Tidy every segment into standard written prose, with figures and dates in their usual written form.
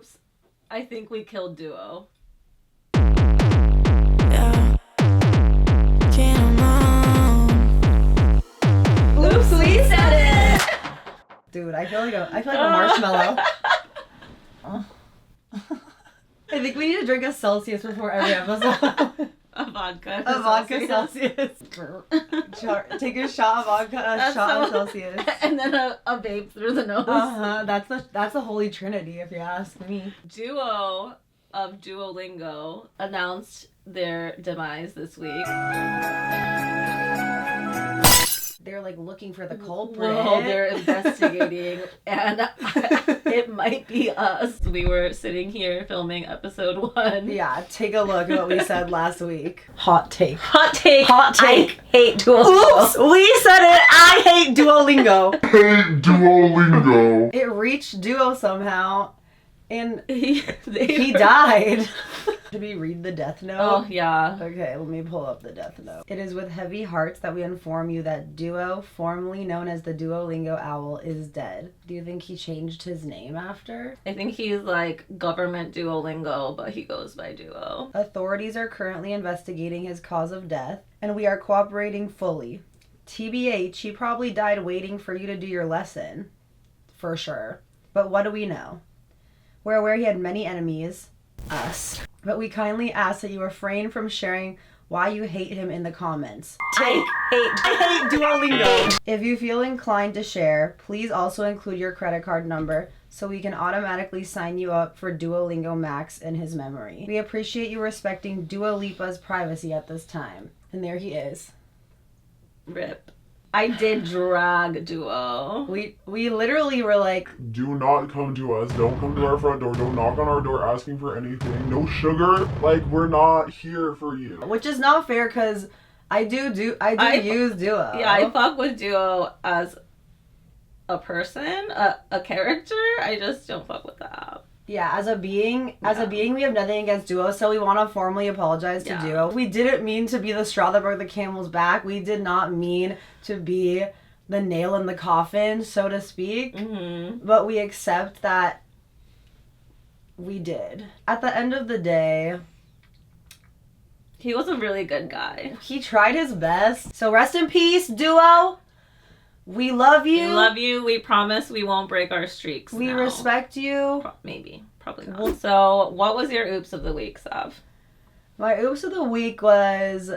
oops, I think we killed Duo. Yeah. Oops, we said it! Dude, I feel like a marshmallow. I think we need to drink a Celsius before every episode. A vodka. A vodka Celsius. Take a shot of vodka, a shot of Celsius. And then a vape through the nose. That's the holy trinity, if you ask me. Duo of Duolingo announced their demise this week. They're like looking for the culprit. Well, they're investigating, and it might be us. We were sitting here filming episode 1. Yeah, take a look at what we said last week. Hot take. Hot take. Hot take. I hate Duolingo. Oops, we said it. I hate Duolingo. Hate Duolingo. It reached Duo somehow, and he died. Should we read the death note? Oh, yeah. Okay, let me pull up the death note. It is with heavy hearts that we inform you that Duo, formerly known as the Duolingo Owl, is dead. Do you think he changed his name after? I think he's like government Duolingo, but he goes by Duo. Authorities are currently investigating his cause of death, and we are cooperating fully. TBH, he probably died waiting for you to do your lesson. For sure. But what do we know? We're aware he had many enemies. Us. But we kindly ask that you refrain from sharing why you hate him in the comments. I hate Duolingo. If you feel inclined to share, please also include your credit card number so we can automatically sign you up for Duolingo Max in his memory. We appreciate you respecting Dua Lipa's privacy at this time. And there he is. Rip. I did drag Duo. We literally were like, Do not come to us. Don't come to our front door. Don't knock on our door asking for anything. No sugar. Like, we're not here for you. which is not fair because I do use Duo. Yeah, I fuck with Duo as a person, a character. I just don't fuck with the app. Yeah, as a being, we have nothing against Duo, so we want to formally apologize to Duo. We didn't mean to be the straw that broke the camel's back. We did not mean to be the nail in the coffin, so to speak. Mm-hmm. But we accept that we did. At the end of the day, he was a really good guy. He tried his best. So rest in peace, Duo. We love you. We love you. We promise we won't break our streaks. We now. respect you. Maybe. Probably not. So, what was your oops of the week, Sav? My oops of the week was,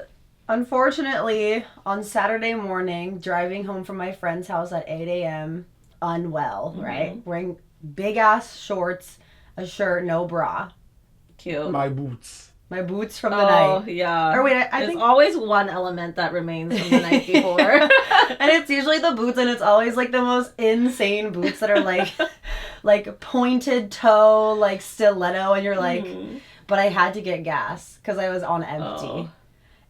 unfortunately, on Saturday morning, driving home from my friend's house at 8 a.m., unwell, right? Wearing big-ass shorts, a shirt, no bra. Cute. My boots. My boots from the night. Oh, yeah. Or wait, I There's think... always one element that remains from the night before. And it's usually the boots, and it's always, like, the most insane boots that are, like pointed toe, like, stiletto, and you're like... But I had to get gas, because I was on empty. Oh.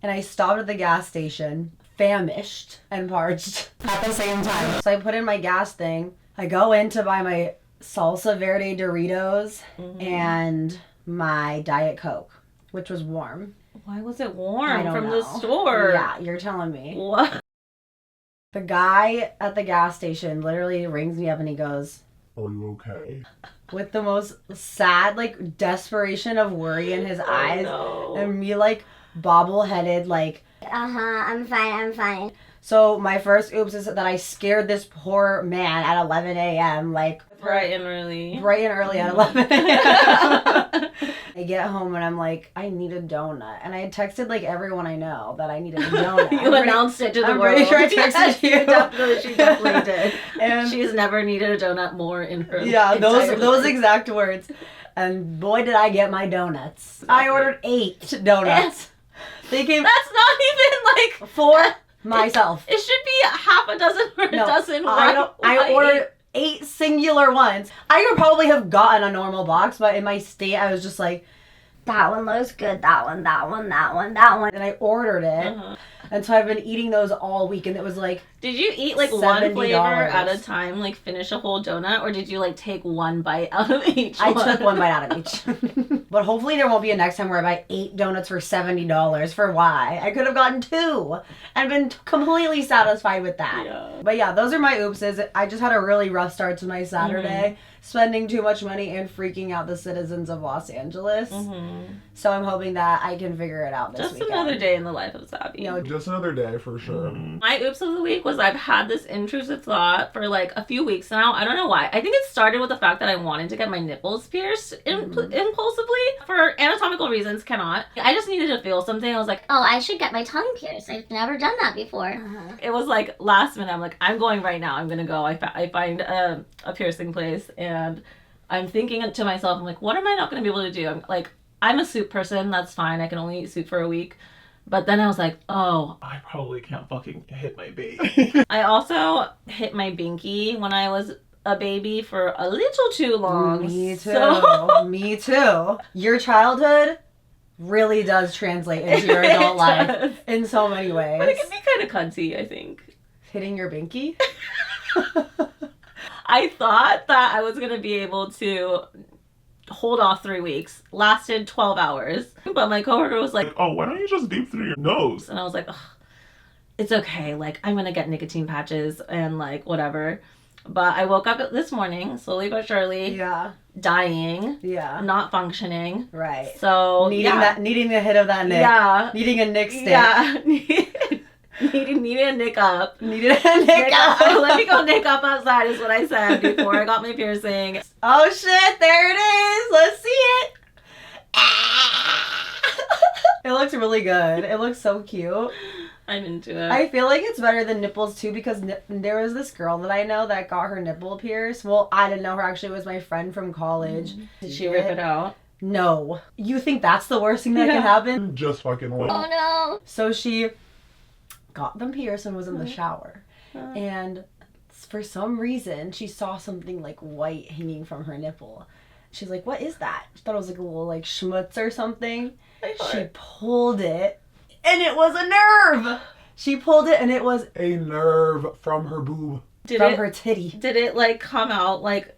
And I stopped at the gas station, famished and parched at the same time. So I put in my gas thing. I go in to buy my salsa verde Doritos and my Diet Coke, which was warm. Why was it warm from the store? Yeah, you're telling me. What? The guy at the gas station literally rings me up and he goes, Are you okay? with the most sad, like, desperation of worry in his eyes. No. And me, like, bobble-headed, like, I'm fine. So my first oops is that I scared this poor man at 11 a.m. like Bright and early at 11 a.m. I get home and I'm like, I need a donut. And I had texted like everyone I know that I needed a donut. You announced it to the I'm world. pretty sure I texted you. She definitely did. And she's never needed a donut more in her those exact words. And boy did I get my donuts. I ordered 8 donuts. They came. That's not even like for myself. It should be half a dozen or a dozen. I ordered 8 singular ones. I could probably have gotten a normal box, but in my state, I was just like, That one looks good. That one. and I ordered it. And so I've been eating those all week, and it was like Did you eat like one $70. flavor at a time, like finish a whole donut, or did you like take one bite out of each I one? took one bite out of each. But hopefully there won't be a next time where I buy 8 donuts for $70. For why? I could have gotten 2 and been completely satisfied with that. Yeah. But yeah, those are my oopses. I just had a really rough start to my Saturday, spending too much money and freaking out the citizens of Los Angeles. So I'm hoping that I can figure it out this Just weekend. another day in the life of Savvy. You know, Just another day for sure. My oops of the week was I've had this intrusive thought for like a few weeks now. I don't know why. I think it started with the fact that I wanted to get my nipples pierced impulsively for anatomical reasons. Cannot. I just needed to feel something. I was like, Oh, I should get my tongue pierced. I've never done that before. it was like last minute. I'm like, I'm going right now. I'm gonna go. I find a piercing place, and I'm thinking to myself, I'm like, what am I not gonna be able to do? I'm a soup person. That's fine. I can only eat soup for a week. But then I was like, oh, I probably can't fucking hit my baby. I also hit my binky when I was a baby for a little too long. Me too. So- Me too. Your childhood really does translate into your adult life does. in so many ways. But it can be kind of cunty, I think. Hitting your binky? I thought that I was going to be able to hold off 3 weeks. Lasted 12 hours. But my coworker was like, Oh, why don't you just deep through your nose? and I was like, ugh, it's okay. Like, I'm going to get nicotine patches and like whatever. But I woke up this morning, slowly but surely, Yeah. dying, Yeah. not functioning. Right. So, Needing the hit of that nick. Yeah. Needing a nick stick. Yeah. Needed a nick up. Needed a nick up. Let me go nick up outside is what I said before I got my piercing. Oh shit, there it is. Let's see it. It looks really good. It looks so cute. I'm into it. I feel like it's better than nipples too because there was this girl that I know that got her nipple pierced. Well, I didn't know her, actually. It was my friend from college. Did she rip it out? No. You think that's the worst thing that Yeah. can happen? Just fucking wait. Oh no. So she got them pierced and was in the shower. And for some reason, she saw something like white hanging from her nipple. She's like, what is that? She thought it was like a little like schmutz or something. She pulled it and it was a nerve. She pulled it and it was A nerve from her boob. from her titty. Did it like come out like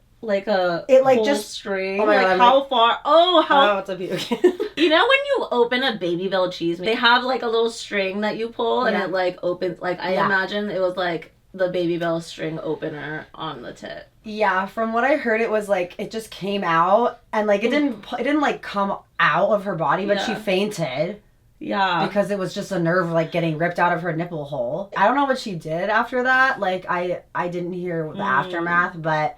a It, like, whole just- string? oh my like God, I'm how far? Oh, how? Oh, it's a puke. You know when you open a Babybel cheese, they have like a little string that you pull and Yeah. it like opens. Like I Yeah. imagine it was like the Babybel string opener on the tit. Yeah, from what I heard, it was like it just came out and like it didn't like come out of her body, but she Yeah. fainted Yeah. because it was just a nerve like getting ripped out of her nipple hole. I don't know what she did after that. Like I didn't hear the aftermath, but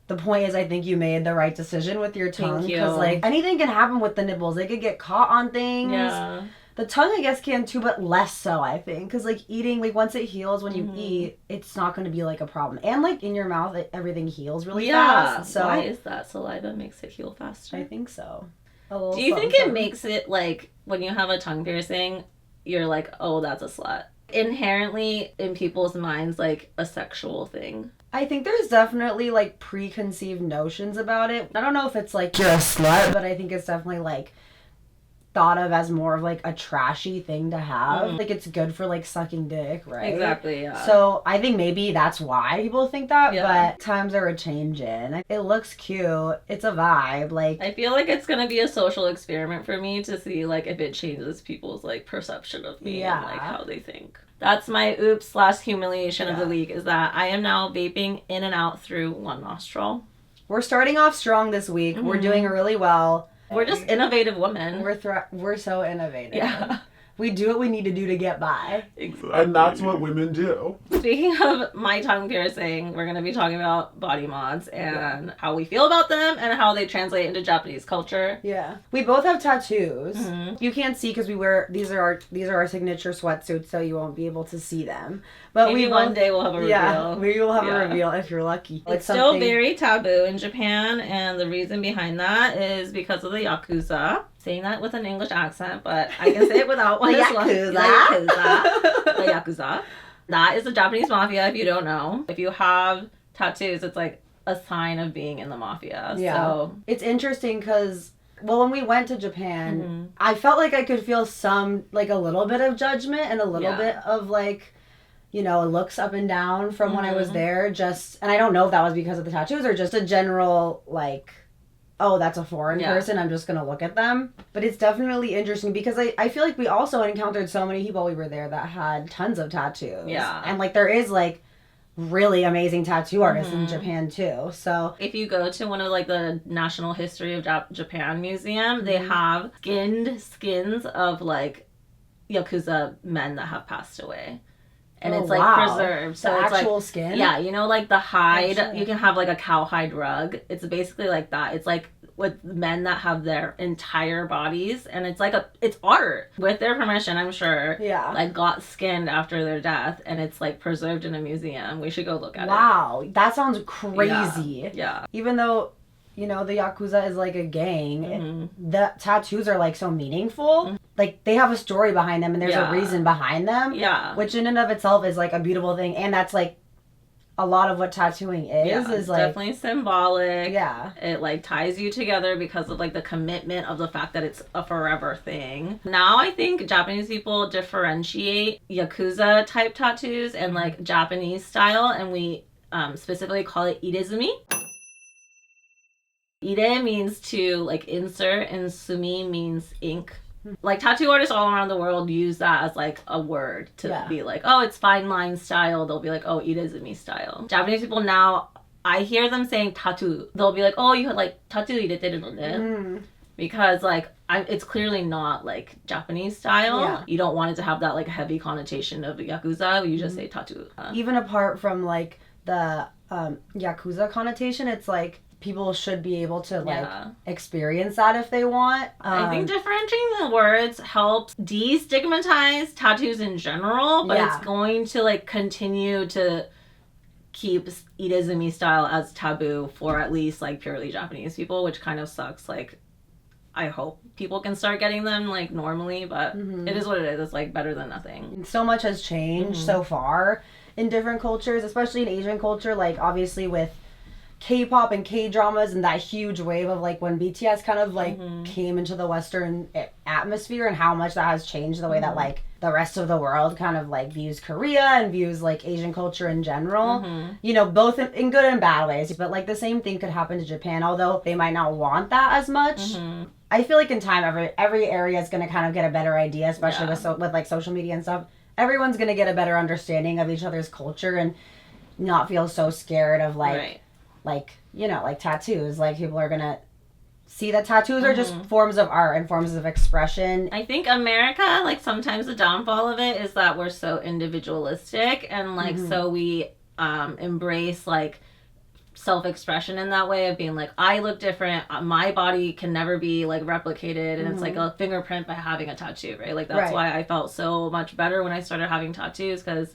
the point is, I think you made the right decision with your tongue Thank you. because like anything can happen with the nipples. They could get caught on things. Yeah. The tongue, I guess, can too, but less so, I think. Because, like, eating, like, once it heals when you eat, it's not going to be, like, a problem. And, like, in your mouth, everything heals really fast. So, Why is that? Saliva makes it heal faster. I think so. A little Do you think something, it something. makes it like when you have a tongue piercing, you're like, oh, that's a slut? Inherently in people's minds, like a sexual thing. I think there's definitely, like, preconceived notions about it. I don't know if it's, like, you're a slut, but I think it's definitely, like, thought of as more of like a trashy thing to have. Like it's good for like sucking dick, right? Exactly, yeah. So I think maybe that's why people think that, Yeah. but times are a changing. It looks cute. It's a vibe. Like I feel like it's gonna be a social experiment for me to see like if it changes people's like perception of me and like Yeah. how they think. That's my oops / humiliation of the week, is that I am now vaping in and out through one nostril. we're starting off strong this week. We're doing really well. We're just innovative women. We're so innovative. Yeah. We do what we need to do to get by. And that's what women do. Speaking of my tongue piercing, we're going to be talking about body mods and how we feel about them and how they translate into Japanese culture. Yeah. We both have tattoos. Mm-hmm. You can't see because we wear these are our signature sweatsuits, so you won't be able to see them. But Maybe we one both- day we'll have a reveal. Yeah, we will have Yeah. a reveal if you're lucky. It's still very taboo in Japan, and the reason behind that is because of the Yakuza. Saying that with an English accent, but I can say it without one The as well. Yakuza. The Yakuza. That is the Japanese mafia, if you don't know. If you have tattoos, it's like a sign of being in the mafia. Yeah. So, It's interesting because, well, when we went to Japan, Mm-hmm. I felt like I could feel some, like a little bit of judgment and a little Yeah. bit of like, you know, looks up and down from when I was Mhm. there. Just, and I don't know if that was because of the tattoos or just a general, like, oh, that's a foreign Yeah. person, I'm just gonna look at them. But it's definitely interesting because I feel like we also encountered so many people we were there that had tons of tattoos. Yeah. And, like, there is, like, really amazing tattoo artists in Mhm. Japan, too. So, If you go to one of like the National History of Japan Museum, they Mhm. have skins of like Yakuza men that have passed away. And oh, it's like wow. preserved. The So it's actual like, skin? yeah, you know, like the hide, Oh, shit. you can have like a cowhide rug. It's basically like that. It's like with men that have their entire bodies, and it's like it's art with their permission, I'm sure. Yeah. Like got skinned after their death, and it's like preserved in a museum. We should go look at Wow. That sounds it. crazy. Yeah. Even though, you know, the Yakuza is like a gang, Mhm. the tattoos are like so meaningful. Like, they have a story behind them and there's Yeah. a reason behind them. Yeah. Which in and of itself is like a beautiful thing. And that's like a lot of what tattooing is like, definitely symbolic. yeah. It like ties you together because of like the commitment of the fact that it's a forever thing. Now I think Japanese people differentiate Yakuza type tattoos and like Japanese style, and we specifically call it irezumi. Ire means to like insert, and sumi means ink. Like tattoo artists all around the world use that as like a word to Yeah. be like, oh, it's fine line style. They'll be like, oh, irezumi style. Japanese people now, I hear them saying tattoo. They'll be like, oh, you had like tattoo ireteru no ne? Mm. Because like it's clearly not like Japanese style. Yeah. You don't want it to have that like heavy connotation of Yakuza. You just say tattoo. Even apart from like the Yakuza connotation, it's like people should be able to like Yeah. experience that if they want. I think differentiating the words helps destigmatize tattoos in general, but Yeah. it's going to like continue to keep irezumi style as taboo for at least like purely Japanese people, which kind of sucks. Like, I hope people can start getting them like normally, but Mhm. it is what it is. It's like better than nothing. So much has changed so far in different cultures, especially in Asian culture. Like, obviously with K-pop and K-dramas and that huge wave of like when BTS kind of like came into the Western atmosphere, and how much that has changed the way that like the rest of the world kind of like views Korea and views like Asian culture in general. You know, both in good and bad ways. But like the same thing could happen to Japan, although they might not want that as much. I feel like in time, every area is going to kind of get a better idea, especially Yeah. with like social media and stuff. Everyone's going to get a better understanding of each other's culture and not feel so scared of like, Right. like, you know, like tattoos. Like, people are going to see that tattoos are just forms of art and forms of expression. I think America, like sometimes the downfall of it is that we're so individualistic, and like so we embrace like self-expression in that way of being like, I look different, my body can never be like replicated, and it's like a fingerprint by having a tattoo, right? Like that's Right. why I felt so much better when I started having tattoos, because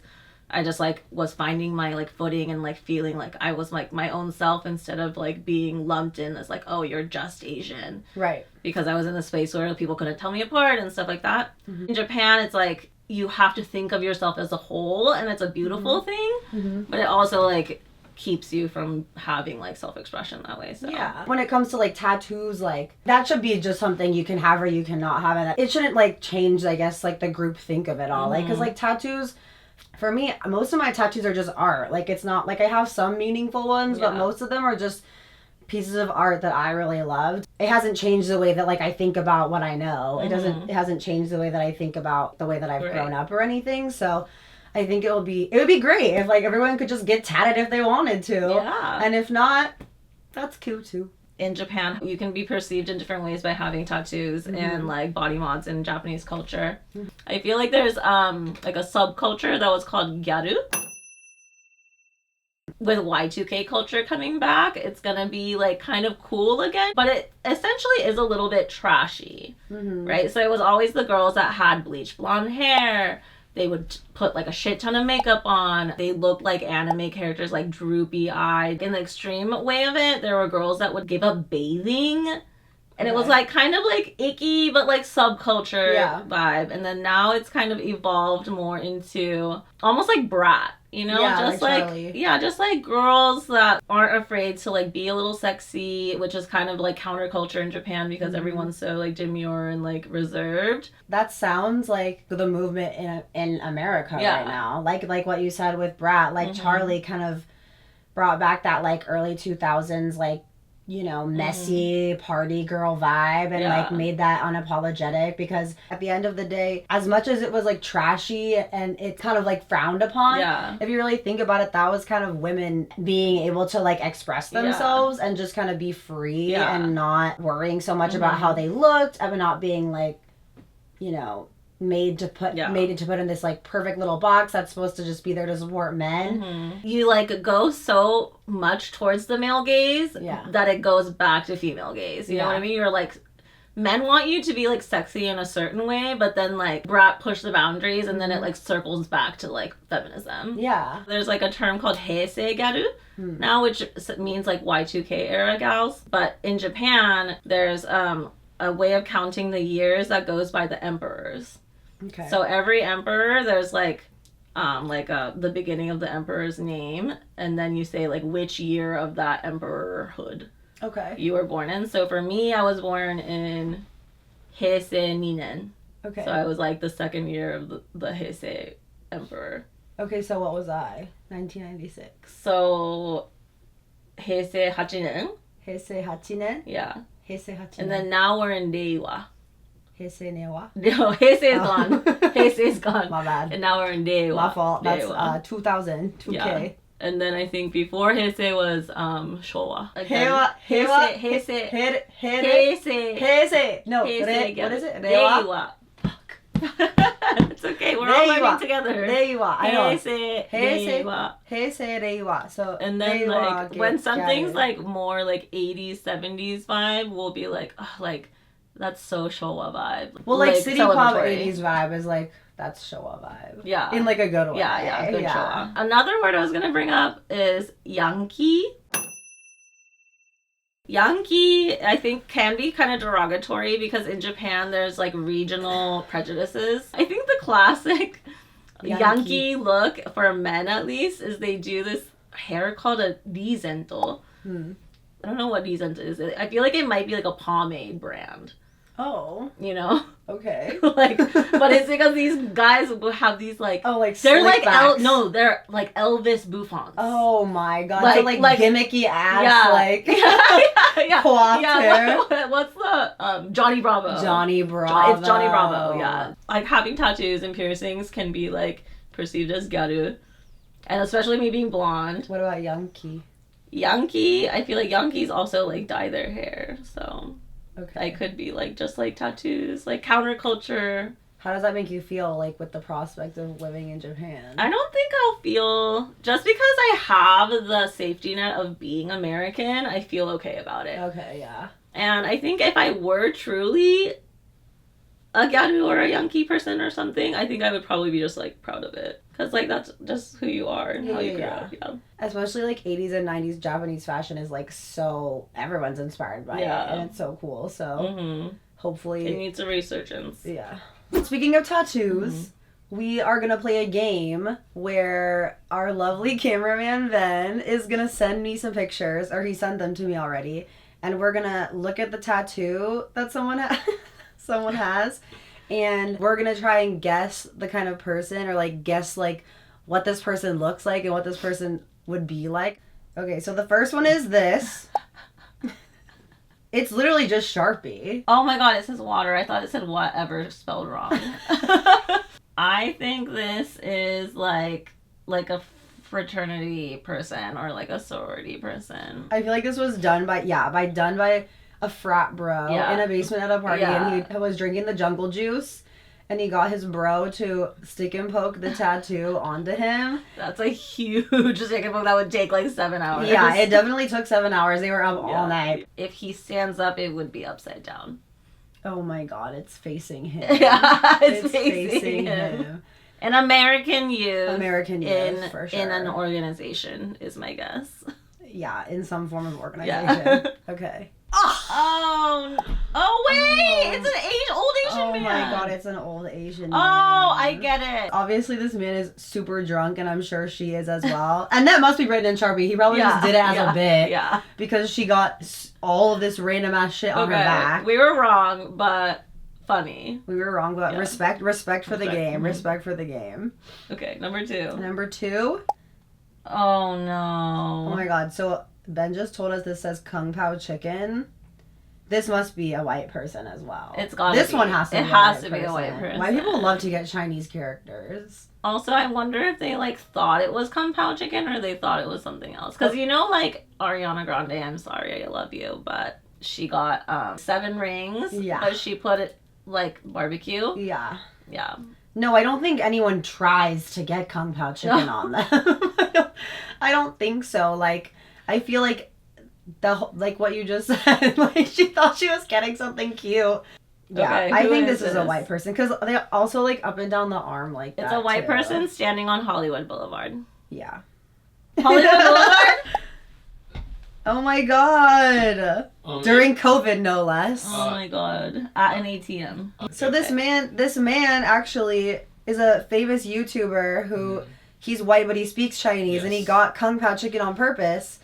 I just like was finding my like footing and like feeling like I was like my own self, instead of like being lumped in as like, oh, you're just Asian, Right. because I was in a space where people couldn't tell me apart and stuff like that. In Japan, it's like you have to think of yourself as a whole, and it's a beautiful thing, but it also like keeps you from having like self-expression that way. So Yeah. When it comes to like tattoos, like that should be just something you can have or you cannot have, and it shouldn't like change, I guess, like the group think of it all. Like, because like tattoos, for me, most of my tattoos are just art. Like, it's not like I have some meaningful ones, but Yeah. most of them are just pieces of art that I really loved. It hasn't changed the way that like I think about what I know. It hasn't changed the way that I think about the way that I've Right. grown up or anything. So I think it would be great if like everyone could just get tatted if they wanted to. Yeah. And if not, that's cool too. in Japan, you can be perceived in different ways by having tattoos and like body mods in Japanese culture. I feel like there's like a subculture that was called gyaru. With Y2K culture coming back, it's gonna be like kind of cool again, but it essentially is a little bit trashy, right? So it was always the girls that had bleached blonde hair. They would put like a shit ton of makeup on. They looked like anime characters, like droopy eyed. In the extreme way of it, there were girls that would give up bathing. And it was like kind of like icky, but like subculture vibe. And then now it's kind of evolved more into almost like brat. You know, Yeah, just like like Charlie. yeah, just like girls that aren't afraid to like be a little sexy, which is kind of like counterculture in Japan because everyone's so like demure and like reserved. That sounds like the movement in America Yeah. right now. Like what you said with Brat. Like Charlie kind of brought back that like early 2000s like, you know, messy party girl vibe and like made that unapologetic, because at the end of the day, as much as it was like trashy and it's kind of like frowned upon, if you really think about it, that was kind of women being able to like express themselves and just kind of be free and not worrying so much about how they looked, and not being like, you know, made to put in this like perfect little box that's supposed to just be there to support men. You like go so much towards the male gaze that it goes back to female gaze. You know what I mean? You're like, men want you to be like sexy in a certain way, but then like Brat push the boundaries and then it like circles back to like feminism. Yeah. There's like a term called heisei gyaru now, which means like Y2K era gals. But in Japan, there's a way of counting the years that goes by the emperors. Okay. So every emperor, there's like the beginning of the emperor's name, and then you say like which year of that emperorhood you were born in. So for me, I was born in Heisei Ninen. Okay. So I was like the second year of the Heisei emperor. Okay, so what was I? 1996. So Heisei Hachinen. Heisei Hachinen? Yeah. Heisei Hachinen. And then now we're in Reiwa. Heisei Newa? No, Heisei is gone. Heisei is gone. My bad. And now we're in Reiwa. My fault. That's Reiwa. 2000. 2K. Yeah. And then I think before Heisei was Showa. Heiwa. Heisei. Heisei. No, Heisei. what is it? Reiwa. Fuck. It's okay. We're all learning together. Reiwa. I know. Heisei. Reiwa. Heisei Reiwa. So and then Reiwa like when something's gathered. like more like 80s, 70s vibe, we'll be like, oh, like that's so Showa vibe. Well, like city pop celebratory. 80s vibe is like, that's Showa vibe. Yeah. In like a good way. Yeah, good Showa. Another word I was gonna bring up is Yankee. Yankee, I think, can be kind of derogatory because in Japan there's like regional prejudices. I think the classic Yankee look for men, at least, is they do this hair called a rizento. I don't know what rizento is. I feel like it might be like a pomade brand. Oh. You know? Okay. Like, but it's because these guys will have these like, they're like backs. they're like Elvis bouffants. Oh my god. Like, so like gimmicky ass, yeah. like yeah. coiffed hair. What's the Johnny Bravo. It's Johnny Bravo, yeah. Like having tattoos and piercings can be like perceived as gyaru. And especially me being blonde. What about Yankee? Yankee, I feel like Yankees also like dye their hair, so okay. I could be like just like tattoos, like counterculture. How does that make you feel, like with the prospect of living in Japan? I don't think I'll feel, just because I have the safety net of being American, I feel okay about it. Okay, yeah. And I think if I were truly a gyaru or a Yankee person or something, I think I would probably be just like proud of it. Because like that's just who you are and how you grew up. Yeah. Especially like 80s and 90s Japanese fashion is like so, everyone's inspired by it. And it's so cool. So hopefully. It needs a resurgence. Yeah. Speaking of tattoos, we are going to play a game where our lovely cameraman Ben is going to send me some pictures, or he sent them to me already. And we're going to look at the tattoo that someone has. And we're going to try and guess the kind of person, or like guess like what this person looks like and what this person would be like. Okay, so the first one is this. It's literally just Sharpie. Oh my god, it says water. I thought it said whatever spelled wrong. I think this is like a fraternity person or like a sorority person. I feel like this was done by a frat bro in a basement at a party, and he was drinking the jungle juice, and he got his bro to stick and poke the tattoo onto him. That's a huge stick and poke that would take like 7 hours. Yeah, it definitely took 7 hours. They were up all night. If he stands up, it would be upside down. Oh my god, it's facing him. Yeah, it's facing him. An American youth. For sure. In an organization is my guess. Yeah, in some form of organization. Okay. Oh wait! It's an old Asian man. Oh my god, it's an old Asian Oh, man. I get it. Obviously, this man is super drunk, and I'm sure she is as well. And that must be written in Sharpie. He probably just did it as a bit. Yeah. Because she got all of this random ass shit on her back. We were wrong, but funny. We were wrong, but respect for the game. Mm-hmm. Respect for the game. Okay, number 2. Number 2. Oh no. Oh my god. So Ben just told us this says Kung Pao chicken. This must be a white person as well. It's gotta This be. one has to It be has a to be a white person. White people love to get Chinese characters. Also, I wonder if they like thought it was Kung Pao chicken or they thought it was something else. Because you know, like Ariana Grande, I'm sorry, I love you, but she got 7 rings. Yeah. But she put it like barbecue. Yeah. Yeah. No, I don't think anyone tries to get Kung Pao chicken on them. I don't think so. Like, I feel like like what you just said, like she thought she was getting something cute. Yeah, Okay, I who think is this is a this? white person because they also like up and down the arm like It's that. a white too. person standing on Hollywood Boulevard. Yeah. Hollywood Boulevard? Oh my god. During COVID, no less. Oh my god. At an ATM. So this man actually is a famous YouTuber who he's white but he speaks Chinese and he got Kung Pao chicken on purpose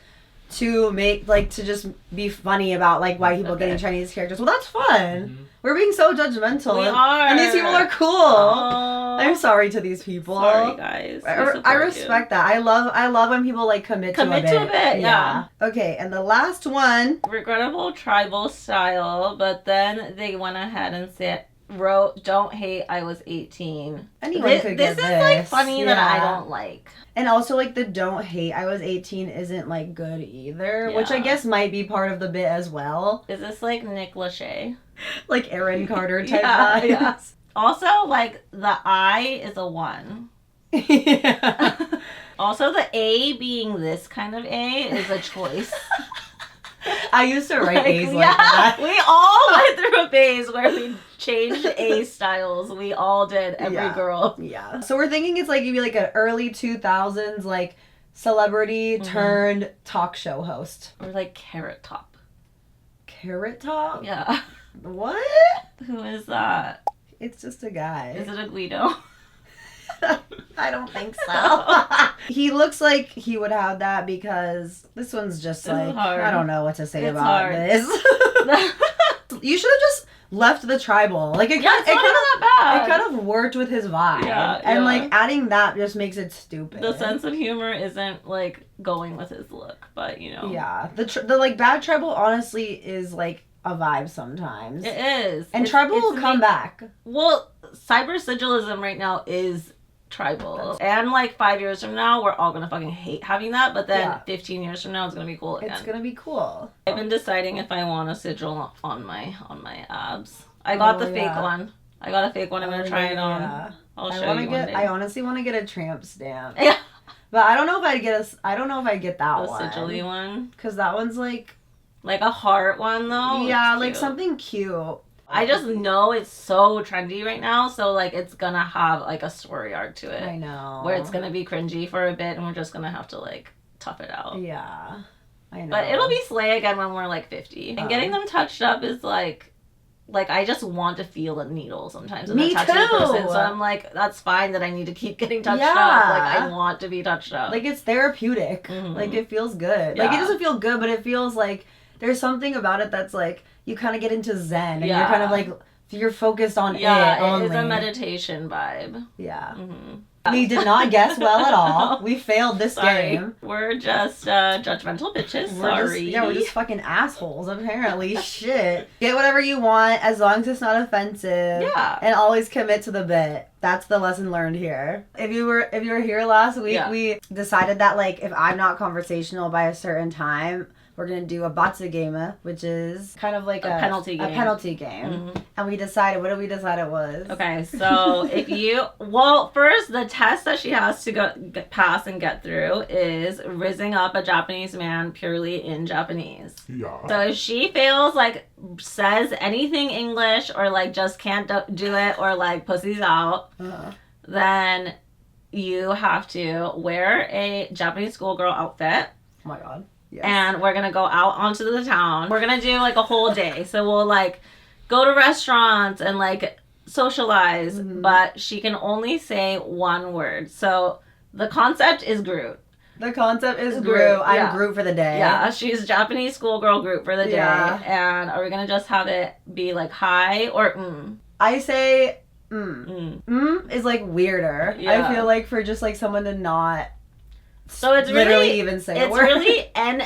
to make like to just be funny about like white people getting Chinese characters. Well, that's fun. We're being so judgmental. We are. And these people are cool. Oh. I'm sorry to these people. Sorry, guys. We I support respect that. I love when people like commit to a bit. Yeah. Okay, and the last one. Regrettable tribal style, but then they went ahead and wrote, "Don't hate, I was 18." Anyone could get this is like funny that I Yeah. don't like. And also, like, the don't hate, I was 18 isn't, like, good either. Which I Yeah. guess might be part of the bit as well. Is this like Nick Lachey? Like Aaron Carter type Yeah, vibes. yeah. Also, like, the I is a 1. Yeah. Also, the A being this kind of A is a choice. I used to write A's like that. We all went through a phase where we changed A styles. We all did, every girl. Yeah. So we're thinking it's, like, you'd be, like, an early 2000s, like, celebrity turned talk show host. Or like Carrot Top. Carrot Top? Yeah. What? Who is that? It's just a guy. Is it a Guido? I don't think so. He looks like he would have that because this one's just This is like, hard. I don't know what to say It's about hard. this. You should have just left the tribal. Like it Yeah, kind it's not even that it bad. kind of worked with his vibe. Yeah, and yeah. like adding that just makes it stupid. The sense of humor isn't like going with his look, but you know. Yeah. The like bad tribal honestly is like a vibe sometimes. It is. And It's- tribal it's will come back. Well, cyber sigilism right now is tribal. And like 5 years from now, we're all gonna fucking hate having that, but then Yeah. 15 years from now, it's gonna be cool again. It's gonna be cool. I've been deciding if I want a sigil on my abs. I got Oh, the fake yeah. one. I got a fake one. I'm gonna try it on. Yeah. I'll show I want you to one get. day. I honestly want to get a tramp stamp. Yeah. But I don't know if I'd get I don't know if I'd get that The one. sigil-y one. Cause that one's like. Like a heart one though. Yeah, It's like cute. something cute. I just know it's so trendy right now, so like it's gonna have like a story arc to it. I know. Where it's gonna be cringy for a bit and we're just gonna have to like tough it out. Yeah. I know. But it'll be slay again when we're like 50. And getting them touched up is like I just want to feel a needle sometimes when Me I'm touching a person. too. So I'm like, that's fine that I need to keep getting touched Yeah. up. Like I want to be touched up. Like it's therapeutic. Mhm. Like it feels good. Like it Yeah. doesn't feel good, but it feels like there's something about it that's like you kind of get into zen and Yeah. you're kind of like you're focused on it yeah, only. it is a meditation vibe. Yeah. hmm We did not guess well at all. We failed this Sorry. game. We're just judgmental bitches. Sorry. We're just fucking assholes, apparently. Shit. Get whatever you want as long as it's not offensive. Yeah. And always commit to the bit. That's the lesson learned here. If you were here last week, Yeah. we decided that like if I'm not conversational by a certain time, we're gonna do a batsu game, which is kind of like A penalty game. A penalty game. Mhm. And we decided, what did we decide it was? Okay, so first the test that she has to pass and get through is rizzing up a Japanese man purely in Japanese. Yeah. So if she fails, like, says anything English or like just can't do it or like pussy's out, then you have to wear a Japanese schoolgirl outfit. Oh my god. Yes. And we're gonna go out onto the town. We're gonna do like a whole day. So we'll like go to restaurants and like socialize, Mhm. but she can only say one word. So the concept is Groot. The concept is Groot, Groot. I'm yeah. Groot for the day. Yeah, she's Japanese schoolgirl Groot for the day. Yeah. And are we gonna just have it be like hi or I say is like weirder. Yeah. I feel like for just like someone to not So it's literally really even say a it's word. really N.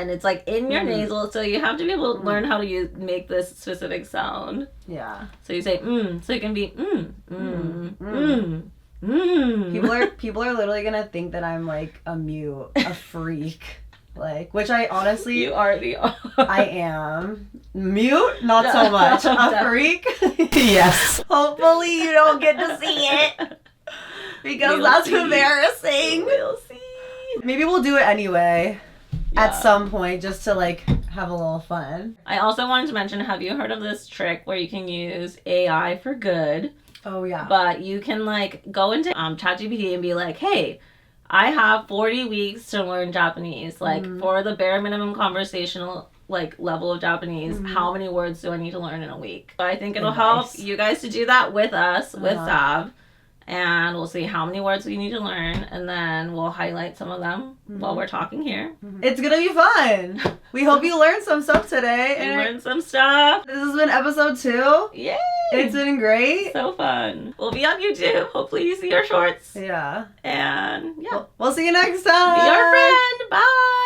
It's like in your Mhm. nasal, so you have to be able to learn how to make this specific sound. Yeah. So you say so you can be People are literally gonna think that I'm like a mute, a freak. Like, which I honestly You already are. I am. Mute? Not so much. A freak? Yes. Hopefully you don't get to see it. Because We'll that's see. embarrassing. We'll see. Maybe we'll do it anyway. At Yeah. some point, just to like have a little fun. I also wanted to mention, have you heard of this trick where you can use AI for good? Oh yeah. But you can like go into ChatGPT and be like, hey, I have 40 weeks to learn Japanese. Like for the bare minimum conversational like level of Japanese, how many words do I need to learn in a week? So I think it'll help Advice. you guys to do that with us, with Sav. And we'll see how many words we need to learn, and then we'll highlight some of them while we're talking here. It's gonna be fun. We hope you learned some stuff today. And And learn some stuff. this has been episode 2. Yay! It's been great. so fun. We'll be on YouTube. Hopefully you see our shorts. Yeah. And yeah, We'll see you next time. be our friend. Bye.